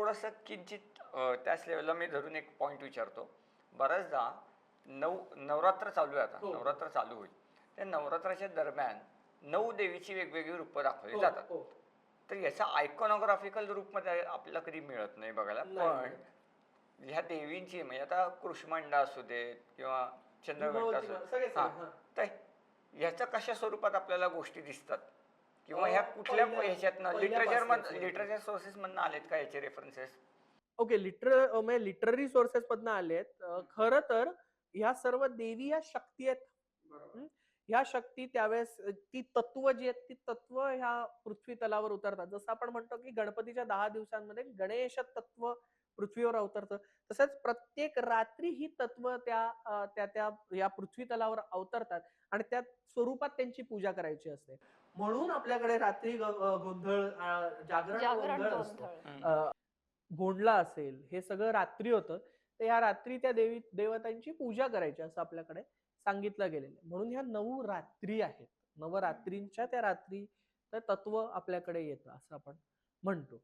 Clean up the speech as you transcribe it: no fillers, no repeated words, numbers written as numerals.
थोडंसं किंचित त्याच लेवलला मी धरून एक पॉईंट विचारतो. बऱ्याचदा नवरात्र चालू आहे आता, हो, हो. नवरात्र चालू होईल. त्या नवरात्राच्या दरम्यान 9 देवीची वेगवेगळी रूपं दाखवली हो, जातात. हो. तर याचा आयकॉनॉग्राफिकल रूपमध्ये आपल्याला कधी मिळत नाही बघायला. नाही पण मिळत. ह्या देवींची म्हणजे आता कुष्मांडा असू देत किंवा चंद्रघंटा भगवती असू देत, सगळे हां, सगळे. तर ह्याच्या कशा स्वरूपात आपल्याला गोष्टी दिसतात किंवा ह्या हा कुठल्या ह्याच्यातनं पहिल्यापासूनच लिटरेचर सोर्सेसमधनं आलेत का याचे रेफरन्सेस? ओके. म्हणजे लिटररी सोर्सेस मधनं आलेत. खरं तर ह्या सर्व देवी या शक्ती आहेत. हं? ह्या शक्ती त्यावेळेस ती तत्व जी आहेत ती तत्व ह्या पृथ्वी तलावर उतरतात. जसं आपण म्हणतो की गणपतीच्या 10 दिवसांमध्ये गणेश तत्व पृथ्वीवर अवतरतं. तसंच प्रत्येक रात्री ही तत्व त्या त्या या पृथ्वी तलावर अवतरतात आणि त्या स्वरूपात त्यांची पूजा करायची असते. म्हणून आपल्याकडे रात्री गोंधळ, जागरण जागरण गोंधळ असतो. गोंधळ. भोंडला असेल, हे सगळं रात्री होतं. तर ह्या रात्री त्या देवतांची पूजा करायची असं आपल्याकडे सांगितलं गेलेलं आहे. म्हणून ह्या 9 रात्री आहेत. नवरात्रींच्या त्या रात्री तर तत्व आपल्याकडे येतं असं आपण म्हणतो.